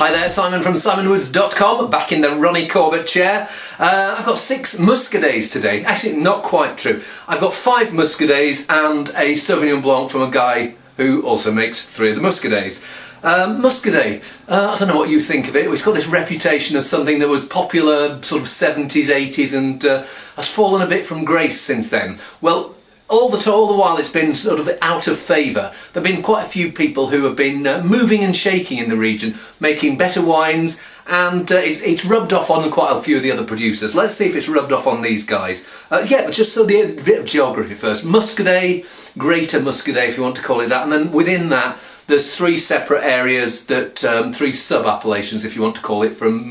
Hi there, Simon from simonwoods.com, back in the Ronnie Corbett chair. I've got 6 Muscadets today. Actually, not quite true. I've got 5 Muscadets and a Sauvignon Blanc from a guy who also makes 3 of the Muscadets. Muscadet, I don't know what you think of it. It's got this reputation as something that was popular sort of 70s, 80s and has fallen a bit from grace since then. Well, all the while it's been sort of out of favour. There have been quite a few people who have been moving and shaking in the region, making better wines, and it's rubbed off on quite a few of the other producers. Let's see if it's rubbed off on these guys. Yeah, just so a bit of geography first. Muscadet, Greater Muscadet if you want to call it that, and then within that there's 3 separate areas, that 3 sub-appellations if you want to call it, from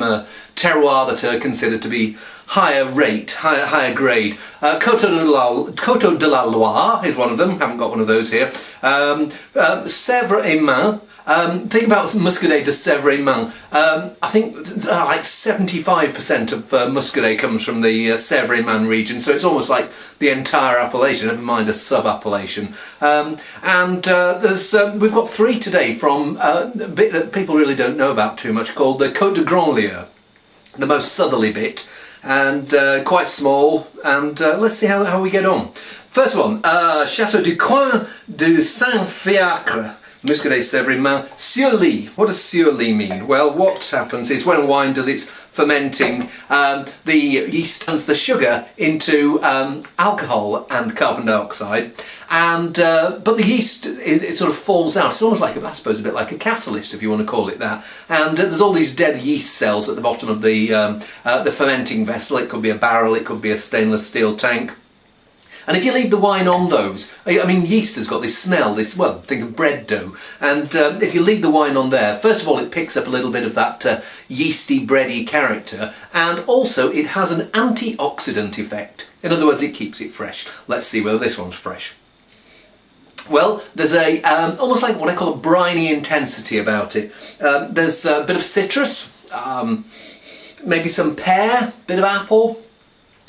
terroir that are considered to be higher grade. Coteau de la Loire is one of them, haven't got one of those here. Sèvres-et-Main. Think about Muscadet de Sèvres-et-Main. I think like 75% of Muscadet comes from the Sèvres-et-Main region, so it's almost like the entire appellation, never mind a sub-appellation. We've got 3 today from a bit that people really don't know about too much, called the Côte de Grandlieu, the most southerly bit, and quite small, and let's see how we get on. First one, Château du Coin de Saint-Fiacre, Muscadet Sèvres-et-Main, Sur-Lie. What does Sur-Lie mean? Well, what happens is when wine does its fermenting, the yeast turns the sugar into alcohol and carbon dioxide, and but the yeast it sort of falls out. It's almost like, I suppose, a bit like a catalyst, if you want to call it that. And there's all these dead yeast cells at the bottom of the fermenting vessel. It could be a barrel, it could be a stainless steel tank. And if you leave the wine on those, I mean, yeast has got this smell, well, think of bread dough, and if you leave the wine on there, first of all it picks up a little bit of that yeasty, bready character, and also it has an antioxidant effect. In other words, it keeps it fresh. Let's see whether this one's fresh. Well, there's a almost like what I call a briny intensity about it. There's a bit of citrus, maybe some pear, bit of apple.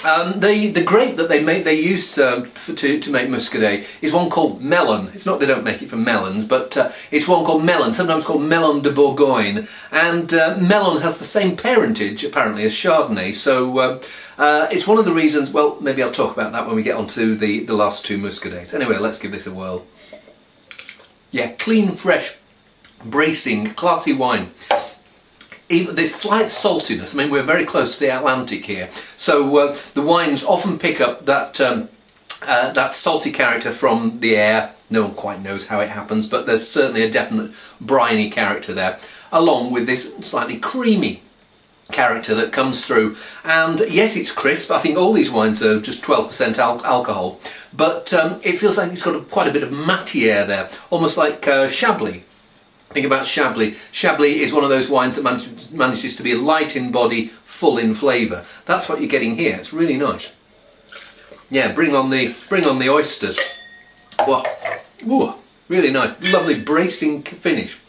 The grape that they use to make Muscadet is one called melon. It's not they don't make it from melons, but it's one called melon, sometimes called Melon de Bourgogne. And melon has the same parentage apparently as Chardonnay, so it's one of the reasons. Well, maybe I'll talk about that when we get on to the last 2 Muscadets. Anyway, let's give this a whirl. Yeah, clean, fresh, bracing, classy wine. There's slight saltiness. I mean, we're very close to the Atlantic here, so the wines often pick up that that salty character from the air. No one quite knows how it happens, but there's certainly a definite briny character there, along with this slightly creamy character that comes through. And yes, it's crisp. I think all these wines are just 12% alcohol, but it feels like it's got quite a bit of matière there, almost like Chablis. Think about Chablis. Chablis is one of those wines that manages to be light in body, full in flavour. That's what you're getting here. It's really nice. Yeah, bring on the oysters. Wow. Ooh, really nice. Lovely bracing finish.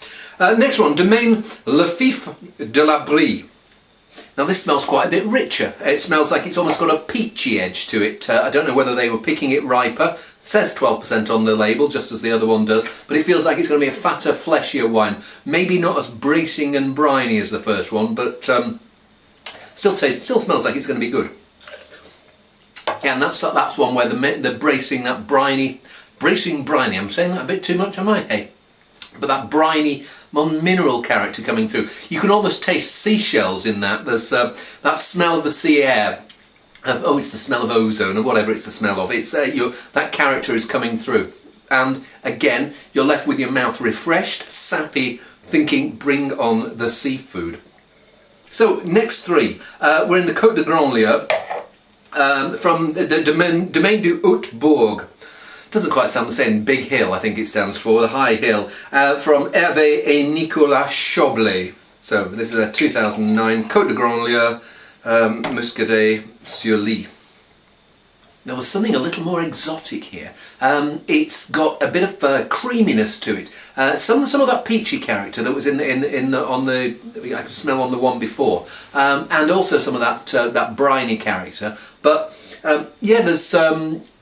Next one, Domaine Lefif de la Brie. Now this smells quite a bit richer. It smells like it's almost got a peachy edge to it. I don't know whether they were picking it riper. It says 12% on the label, just as the other one does, but it feels like it's going to be a fatter, fleshier wine. Maybe not as bracing and briny as the first one, but still smells like it's going to be good. Yeah, and that's one where the bracing, that bracing briny. I'm saying that a bit too much, am I? Hey, but that briny, more mineral character coming through. You can almost taste seashells in that. There's that smell of the sea air. Oh, it's the smell of ozone or whatever it's the smell of. It's that character is coming through, and again you're left with your mouth refreshed, sappy, thinking bring on the seafood. So next 3, we're in the Côte de Grandlieu, from the Domaine du Haut-Bourg. Doesn't quite sound the same. Big Hill, I think it stands for, the high hill, from Hervé et Nicolas Choblet. So this is a 2009 Côte de Grandlieu, Muscadet Sur-Lie. Now there's something a little more exotic here. It's got a bit of creaminess to it. Some of that peachy character that was on the I could smell on the one before, and also some of that briny character. But yeah, there's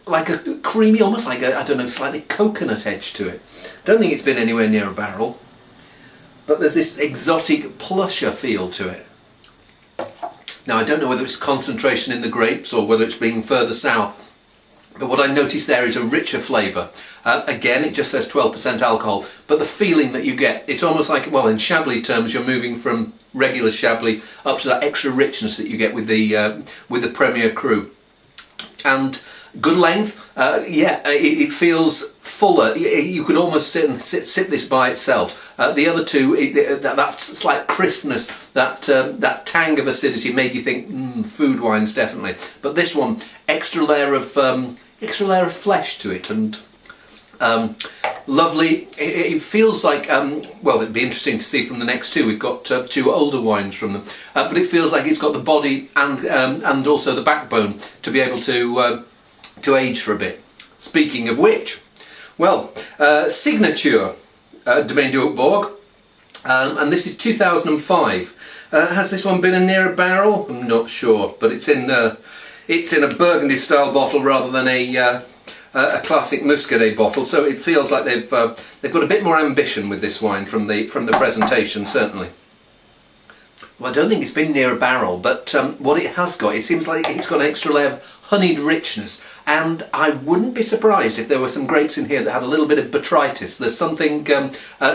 like a creamy, almost like a, I don't know, slightly coconut edge to it. I don't think it's been anywhere near a barrel. but there's this exotic plusher feel to it. Now I don't know whether it's concentration in the grapes or whether it's being further sour, but what I noticed there is a richer flavour. Again, it just says 12% alcohol, but the feeling that you get, it's almost like, well, in Chablis terms, you're moving from regular Chablis up to that extra richness that you get with the Premier Cru. And good length, it feels fuller. You could almost sip this by itself. The other two, that slight crispness, that tang of acidity made you think food wines definitely. But this one, extra layer of flesh to it, and lovely. It feels like well, it'd be interesting to see from the next two. We've got two older wines from them, but it feels like it's got the body and also the backbone to be able to age for a bit. Speaking of which, well, Signature Domaine du Haut-Bourg, and this is 2005. Has this one been a near a barrel? I'm not sure, but it's in a Burgundy style bottle rather than a classic Muscadet bottle, so it feels like they've got a bit more ambition with this wine from the presentation, certainly. Well, I don't think it's been near a barrel, but what it has got, it seems like it's got an extra layer of honeyed richness, and I wouldn't be surprised if there were some grapes in here that had a little bit of botrytis. There's something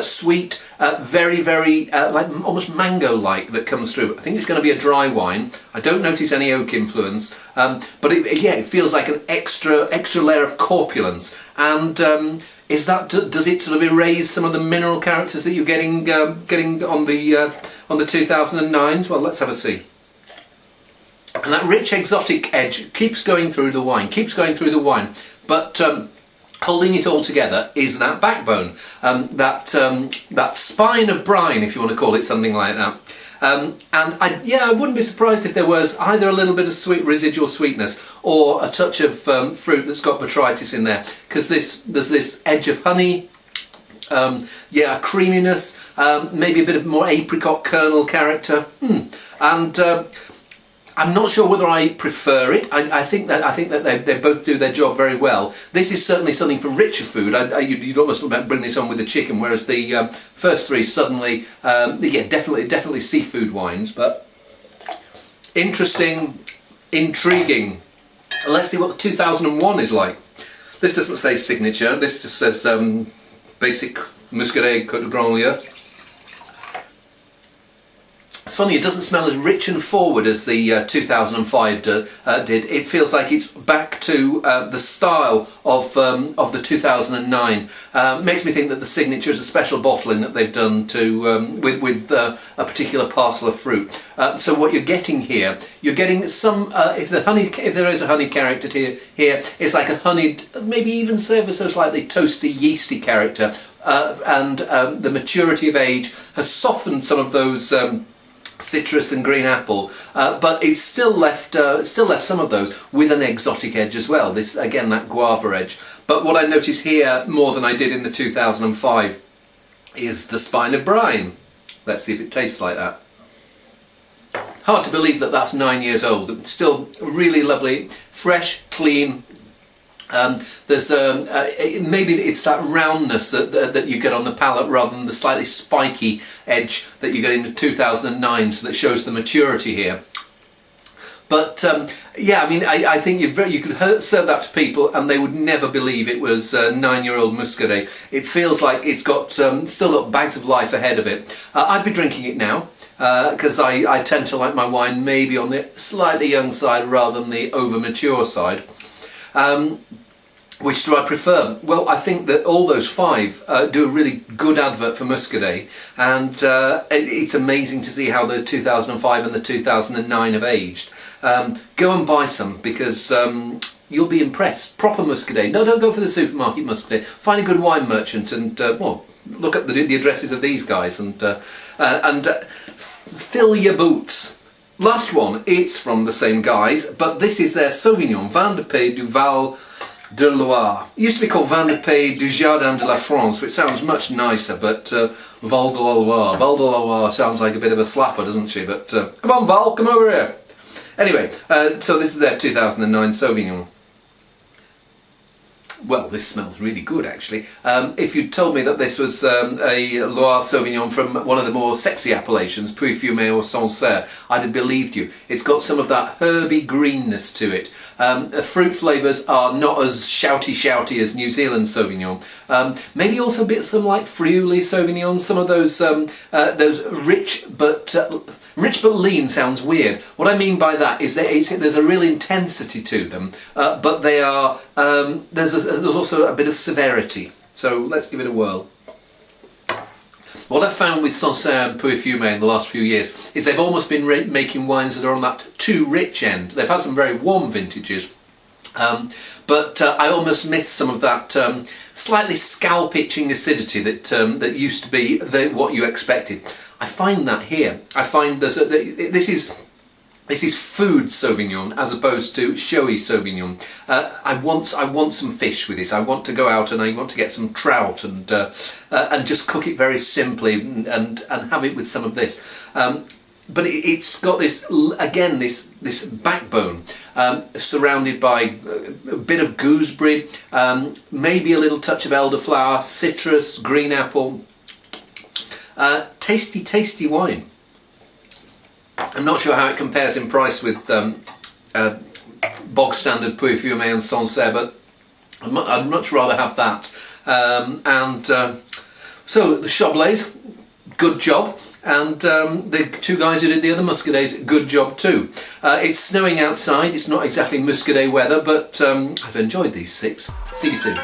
sweet, very, very like almost mango-like that comes through. I think it's going to be a dry wine. I don't notice any oak influence, but it feels like an extra layer of corpulence. And does it sort of erase some of the mineral characters that you're getting on the 2009s? Well, let's have a see. And that rich exotic edge keeps going through the wine, but holding it all together is that backbone, that spine of brine, if you want to call it something like that. And I wouldn't be surprised if there was either a little bit of residual sweetness or a touch of fruit that's got botrytis in there, because there's this edge of honey, a creaminess, maybe a bit of more apricot kernel character, and I'm not sure whether I prefer it. I think that they both do their job very well. This is certainly something for richer food. You'd almost bring this on with the chicken, whereas the first three suddenly, definitely seafood wines. But interesting, intriguing. Let's see what the 2001 is like. This doesn't say Signature. This just says basic Muscadet Côte de Grand Lieu. It's funny, it doesn't smell as rich and forward as the 2005 did. It feels like it's back to the style of the 2009. Makes me think that the Signature is a special bottling that they've done to with a particular parcel of fruit. So what you're getting here, you're getting some. If there is a honey character here, it's like a honeyed, maybe even ever so slightly toasty, yeasty character, and the maturity of age has softened some of those. Citrus and green apple, but it's still left some of those with an exotic edge as well. This again, that guava edge. But what I notice here more than I did in the 2005 is the spine of brine. Let's see if it tastes like that. Hard to believe that that's 9 years old. Still really lovely, fresh, clean. There's maybe it's that roundness that you get on the palate rather than the slightly spiky edge that you get in the 2009, so that shows the maturity here. But I think you could serve that to people and they would never believe it was 9-year-old Muscadet. It feels like it's got still got bags of life ahead of it. I'd be drinking it now because I tend to like my wine maybe on the slightly young side rather than the over mature side. Which do I prefer? Well, I think that all those five do a really good advert for Muscadet, and it's amazing to see how the 2005 and the 2009 have aged. Go and buy some, because you'll be impressed. Proper Muscadet. No, don't go for the supermarket Muscadet. Find a good wine merchant and look up the addresses of these guys and fill your boots. Last one, it's from the same guys, but this is their Sauvignon, Vin de Pays du Val de Loire. It used to be called Vin de Pays du Jardin de la France, which sounds much nicer, but Val de la Loire sounds like a bit of a slapper, doesn't she? But come on, Val, come over here. Anyway, so this is their 2009 Sauvignon. Well, this smells really good, actually. If you'd told me that this was a Loire Sauvignon from one of the more sexy appellations, Puy-Fumé or Sancerre, I'd have believed you. It's got some of that herby greenness to it. The fruit flavours are not as shouty as New Zealand Sauvignon. Maybe also a bit some like Friuli Sauvignon, some of those rich but lean sounds weird. What I mean by that is that there's a real intensity to them, but they are there's also a bit of severity. So let's give it a whirl. What I've found with Sancerre and Puy-Fumé in the last few years is they've almost been making wines that are on that too rich end. They've had some very warm vintages, but I almost miss some of that slightly scalp-itching acidity that used to be what you expected. I find that here. I find this is food Sauvignon as opposed to showy Sauvignon. I want some fish with this. I want to go out and I want to get some trout and just cook it very simply and have it with some of this. But it's got this, again, this backbone surrounded by a bit of gooseberry, maybe a little touch of elderflower, citrus, green apple. Tasty wine. I'm not sure how it compares in price with bog standard Puy-Fumé and Sancerre, but I'd much rather have that. So the Chablais, good job. And the two guys who did the other Muscadets, good job too. It's snowing outside, it's not exactly Muscadet weather, but I've enjoyed these 6. See you soon.